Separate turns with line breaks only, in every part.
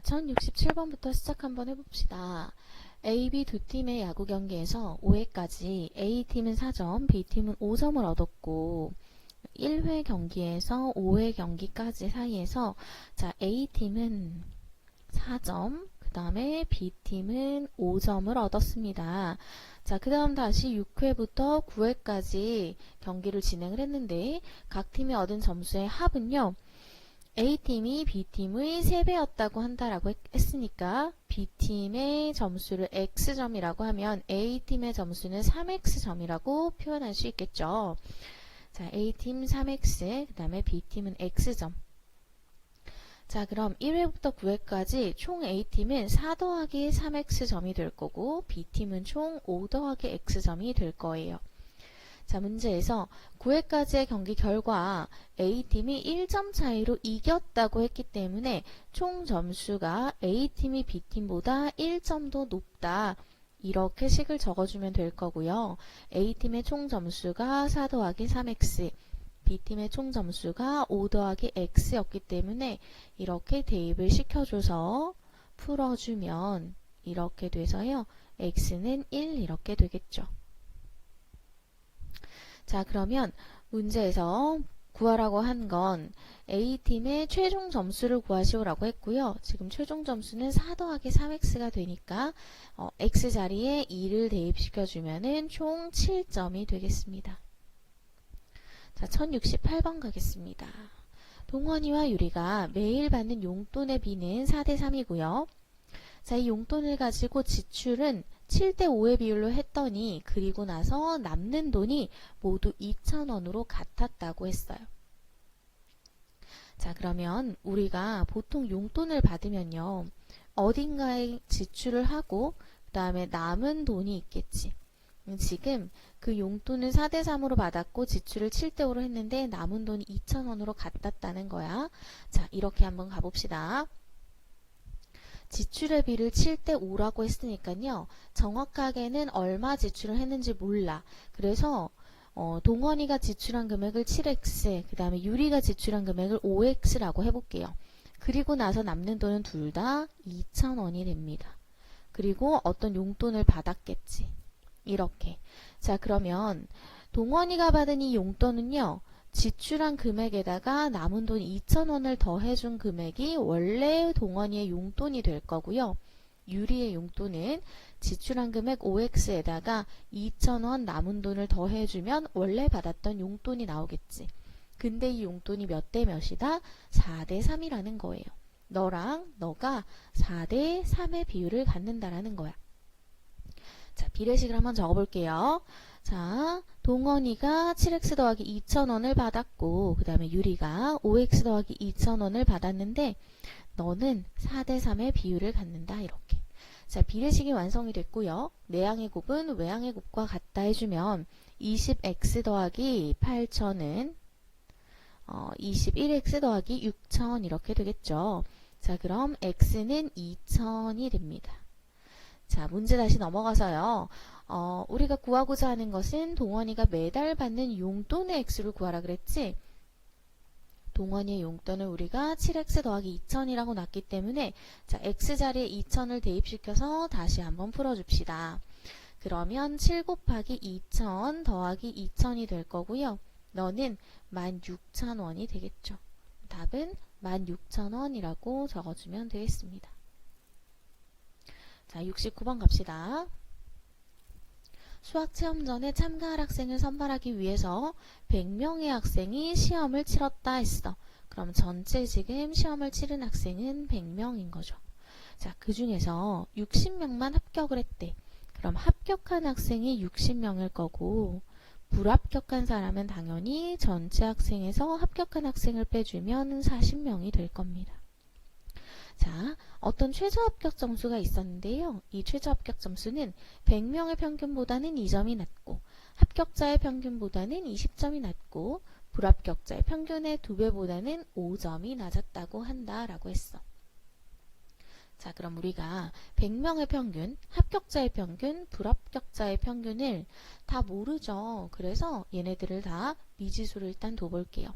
1067번부터 시작 한번 해봅시다. A, B 두 팀의 야구 경기에서 5회까지 A팀은 4점, B팀은 5점을 얻었고 1회 경기에서 5회 경기까지 사이에서 A팀은 4점, 그 다음에 B팀은 5점을 얻었습니다. 그 다음 다시 6회부터 9회까지 경기를 진행을 했는데 각 팀이 얻은 점수의 합은요. A팀이 B팀의 3배였다고 한다라고 했으니까 B팀의 점수를 X점이라고 하면 A팀의 점수는 3X점이라고 표현할 수 있겠죠. A팀 3X, 그 다음에 B팀은 X점. 그럼 1회부터 9회까지 총 A팀은 4 더하기 3X점이 될 거고 B팀은 총 5 더하기 X점이 될 거예요. 문제에서 9회까지의 경기 결과 A팀이 1점 차이로 이겼다고 했기 때문에 총 점수가 A팀이 B팀보다 1점도 높다. 이렇게 식을 적어주면 될 거고요. A팀의 총 점수가 4 더하기 3X, B팀의 총 점수가 5 더하기 X였기 때문에 이렇게 대입을 시켜줘서 풀어주면 이렇게 돼서요. X는 1 이렇게 되겠죠. 그러면 문제에서 구하라고 한 건 A팀의 최종 점수를 구하시오라고 했고요. 지금 최종 점수는 4 더하기 3X가 되니까 X 자리에 2를 대입시켜주면 총 7점이 되겠습니다. 1068번 가겠습니다. 동원이와 유리가 매일 받는 용돈의 비는 4대 3이고요. 이 용돈을 가지고 지출은 7대 5의 비율로 했더니 그리고 나서 남는 돈이 모두 2,000원으로 같았다고 했어요. 그러면 우리가 보통 용돈을 받으면요. 어딘가에 지출을 하고 그 다음에 남은 돈이 있겠지. 지금 그 용돈을 4대 3으로 받았고 지출을 7대 5로 했는데 남은 돈이 2,000원으로 같았다는 거야. 이렇게 한번 가봅시다. 지출의 비를 7대 5라고 했으니까요. 정확하게는 얼마 지출을 했는지 몰라. 그래서 동원이가 지출한 금액을 7X, 그 다음에 유리가 지출한 금액을 5X라고 해볼게요. 그리고 나서 남는 돈은 둘 다 2,000원이 됩니다. 그리고 어떤 용돈을 받았겠지. 이렇게. 그러면 동원이가 받은 이 용돈은요. 지출한 금액에다가 남은 돈 2,000원을 더해준 금액이 원래 동원이의 용돈이 될 거고요. 유리의 용돈은 지출한 금액 5X에다가 2,000원 남은 돈을 더해주면 원래 받았던 용돈이 나오겠지. 근데 이 용돈이 몇 대 몇이다? 4대 3이라는 거예요. 너가 4대 3의 비율을 갖는다라는 거야. 비례식을 한번 적어볼게요. 동원이가 7X 더하기 2,000원을 받았고 그 다음에 유리가 5X 더하기 2,000원을 받았는데 너는 4대 3의 비율을 갖는다. 이렇게. 비례식이 완성이 됐고요. 내항의 곱은 외항의 곱과 같다 해주면 20X 더하기 8,000은 21X 더하기 6,000 이렇게 되겠죠. 그럼 X는 2,000이 됩니다. 문제 다시 넘어가서요. 우리가 구하고자 하는 것은 동원이가 매달 받는 용돈의 액수를 구하라 그랬지? 동원이의 용돈을 우리가 7X 더하기 2,000이라고 놨기 때문에 X자리에 2,000을 대입시켜서 다시 한번 풀어줍시다. 그러면 7 곱하기 2,000 더하기 2,000이 될 거고요. 너는 16,000원이 되겠죠. 답은 16,000원이라고 적어주면 되겠습니다. 69번 갑시다. 수학체험전에 참가할 학생을 선발하기 위해서 100명의 학생이 시험을 치렀다 했어. 그럼 전체 지금 시험을 치른 학생은 100명인 거죠. 그 중에서 60명만 합격을 했대. 그럼 합격한 학생이 60명일 거고 불합격한 사람은 당연히 전체 학생에서 합격한 학생을 빼주면 40명이 될 겁니다. 어떤 최저 합격 점수가 있었는데요. 이 최저 합격 점수는 100명의 평균보다는 2점이 낮고 합격자의 평균보다는 20점이 낮고 불합격자의 평균의 2배보다는 5점이 낮았다고 한다라고 했어. 그럼 우리가 100명의 평균, 합격자의 평균, 불합격자의 평균을 다 모르죠. 그래서 얘네들을 다 미지수를 일단 둬볼게요.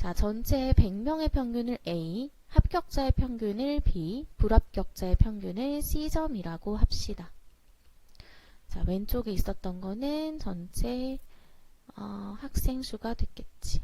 자, 전체 100명의 평균을 A, 합격자의 평균을 B, 불합격자의 평균을 C점이라고 합시다. 자, 왼쪽에 있었던 거는 전체 학생 수가 됐겠지.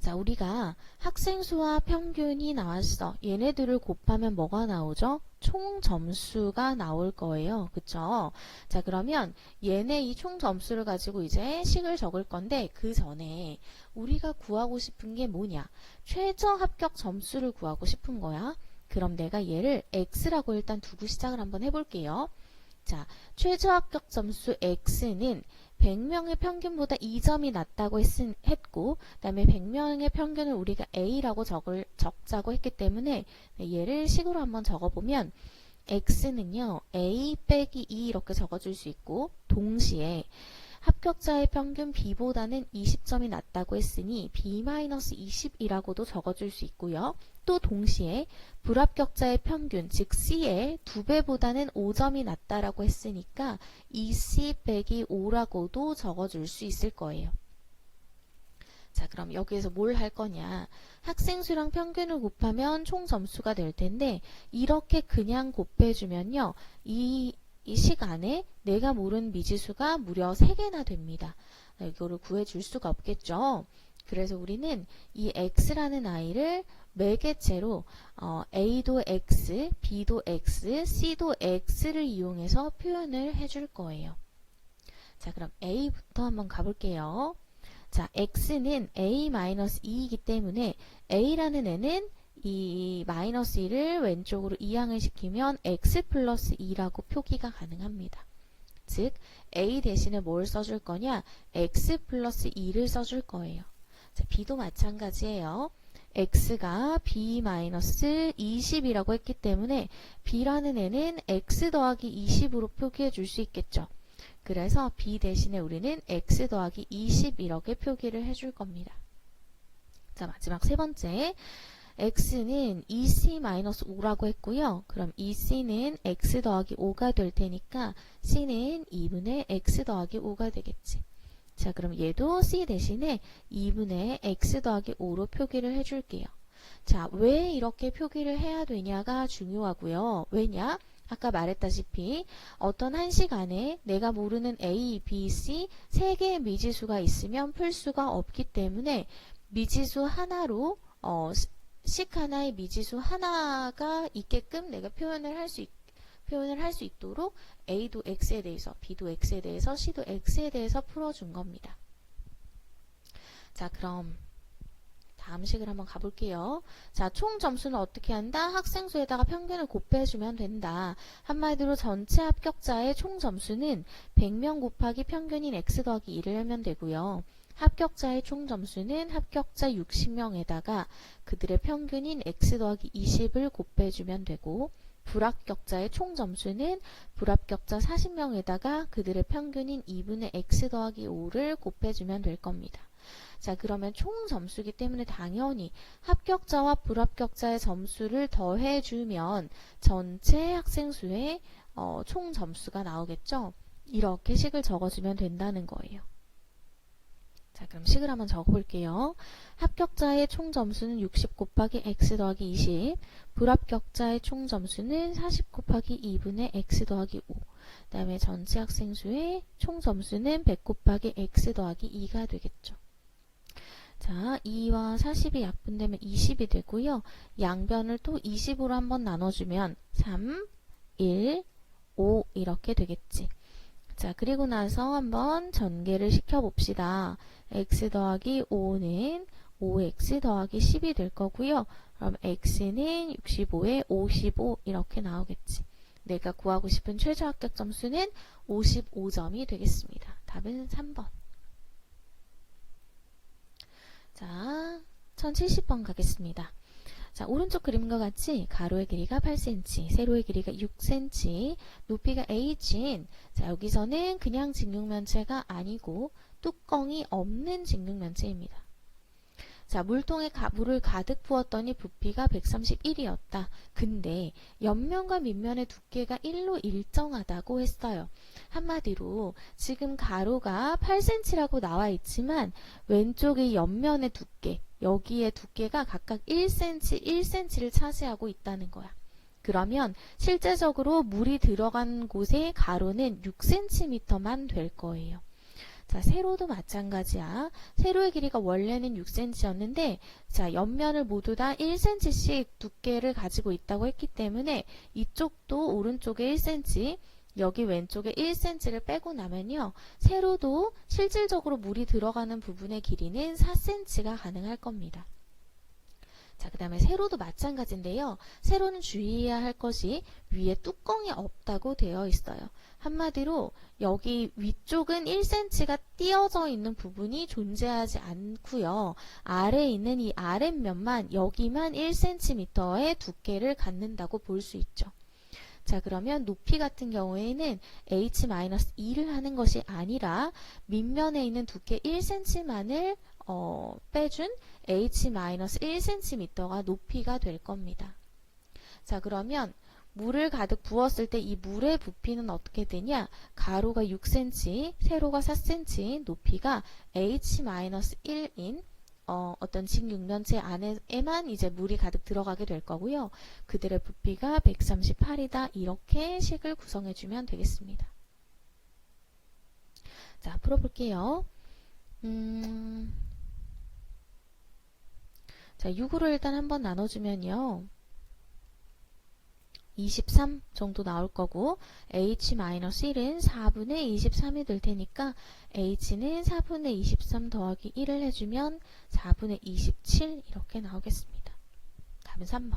자, 우리가 학생 수와 평균이 나왔어. 얘네들을 곱하면 뭐가 나오죠? 총 점수가 나올 거예요. 그쵸? 자, 그러면 얘네 이 총 점수를 가지고 이제 식을 적을 건데 그 전에 우리가 구하고 싶은 게 뭐냐? 최저 합격 점수를 구하고 싶은 거야. 그럼 내가 얘를 X라고 일단 두고 시작을 한번 해볼게요. 자, 최저 합격 점수 X는 100명의 평균보다 2점이 낮다고 했고, 그 다음에 100명의 평균을 우리가 A라고 적자고 했기 때문에 얘를 식으로 한번 적어보면 X는요, A 빼기 2 이렇게 적어줄 수 있고, 동시에 합격자의 평균 B보다는 20점이 낮다고 했으니 B-20이라고도 적어줄 수 있고요. 또 동시에 불합격자의 평균, 즉 C의 2배보다는 5점이 낮다라고 했으니까 2C 빼기 5라고도 적어줄 수 있을 거예요. 자, 그럼 여기에서 뭘 할 거냐? 학생 수랑 평균을 곱하면 총 점수가 될 텐데 이렇게 그냥 곱해주면요. 이 시간에 내가 모르는 미지수가 무려 3개나 됩니다. 이거를 구해줄 수가 없겠죠. 그래서 우리는 이 x라는 아이를 매개체로 a도 x, b도 x, c도 x를 이용해서 표현을 해줄 거예요. 자, 그럼 a부터 한번 가볼게요. 자, x는 a-2이기 때문에 a라는 애는 이 마이너스 1을 왼쪽으로 이항을 시키면 x 플러스 2라고 표기가 가능합니다. 즉 a 대신에 뭘 써줄 거냐? x 플러스 2를 써줄 거예요. 자, b도 마찬가지예요. x가 b 마이너스 20이라고 했기 때문에 b라는 애는 x 더하기 20으로 표기해 줄 수 있겠죠. 그래서 b 대신에 우리는 x 더하기 20 이렇게 표기를 해줄 겁니다. 자, 마지막 세 번째. x는 2c-5라고 했고요. 그럼 2c는 x 더하기 5가 될 테니까 c는 2분의 x 더하기 5가 되겠지. 자, 그럼 얘도 c 대신에 2분의 x 더하기 5로 표기를 해줄게요. 자, 왜 이렇게 표기를 해야 되냐가 중요하고요. 왜냐? 아까 말했다시피 어떤 한 시간에 내가 모르는 A, B, C 3개의 미지수가 있으면 풀 수가 없기 때문에 미지수 하나로 식 하나의 미지수 하나가 있게끔 내가 표현을 할 수 있도록 A도 X에 대해서, B도 X에 대해서, C도 X에 대해서 풀어준 겁니다. 자, 그럼 다음 식을 한번 가볼게요. 자, 총 점수는 어떻게 한다? 학생 수에다가 평균을 곱해주면 된다. 한마디로 전체 합격자의 총 점수는 100명 곱하기 평균인 X 더하기 2를 하면 되고요. 합격자의 총 점수는 합격자 60명에다가 그들의 평균인 x 더하기 20을 곱해주면 되고 불합격자의 총 점수는 불합격자 40명에다가 그들의 평균인 2분의 x 더하기 5를 곱해주면 될 겁니다. 자, 그러면 총 점수이기 때문에 당연히 합격자와 불합격자의 점수를 더해주면 전체 학생 수의 총 점수가 나오겠죠? 이렇게 식을 적어주면 된다는 거예요. 자, 그럼 식을 한번 적어볼게요. 합격자의 총 점수는 60 곱하기 x 더하기 20, 불합격자의 총 점수는 40 곱하기 2분의 x 더하기 5, 그 다음에 전체 학생 수의 총 점수는 100 곱하기 x 더하기 2가 되겠죠. 자, 2와 40이 약분되면 20이 되고요. 양변을 또 20으로 한번 나눠주면 3, 1, 5 이렇게 되겠지. 자, 그리고 나서 한번 전개를 시켜봅시다. x 더하기 5는 5x 더하기 10이 될 거고요. 그럼 x는 65에 55 이렇게 나오겠지. 내가 구하고 싶은 최저 합격 점수는 55점이 되겠습니다. 답은 3번. 자, 1070번 가겠습니다. 자, 오른쪽 그림과 같이 가로의 길이가 8cm, 세로의 길이가 6cm, 높이가 h인, 자, 여기서는 그냥 직육면체가 아니고 뚜껑이 없는 직육면체입니다. 자, 물통에 물을 가득 부었더니 부피가 131이었다. 근데 옆면과 밑면의 두께가 1로 일정하다고 했어요. 한마디로 지금 가로가 8cm라고 나와 있지만 왼쪽의 옆면의 두께, 여기에 두께가 각각 1cm, 1cm를 차지하고 있다는 거야. 그러면 실제적으로 물이 들어간 곳의 가로는 6cm만 될 거예요. 자, 세로도 마찬가지야. 세로의 길이가 원래는 6cm였는데, 자, 옆면을 모두 다 1cm씩 두께를 가지고 있다고 했기 때문에 이쪽도 오른쪽에 1cm, 여기 왼쪽에 1cm를 빼고 나면요, 세로도 실질적으로 물이 들어가는 부분의 길이는 4cm가 가능할 겁니다. 자, 그 다음에 세로도 마찬가지인데요. 세로는 주의해야 할 것이 위에 뚜껑이 없다고 되어 있어요. 한마디로 여기 위쪽은 1cm가 띄어져 있는 부분이 존재하지 않고요. 아래에 있는 이 아랫면만 여기만 1cm의 두께를 갖는다고 볼 수 있죠. 자, 그러면 높이 같은 경우에는 h-2를 하는 것이 아니라 밑면에 있는 두께 1cm만을 빼준 h-1cm가 높이가 될 겁니다. 자, 그러면 물을 가득 부었을 때 이 물의 부피는 어떻게 되냐? 가로가 6cm, 세로가 4cm, 높이가 h-1인 어떤 직육면체 안에만 이제 물이 가득 들어가게 될 거고요. 그들의 부피가 138이다. 이렇게 식을 구성해주면 되겠습니다. 자, 풀어볼게요. 자, 6으로 일단 한번 나눠주면요. 23 정도 나올 거고 h-1은 4분의 23이 될 테니까 h는 4분의 23 더하기 1을 해주면 4분의 27 이렇게 나오겠습니다. 답은 3번.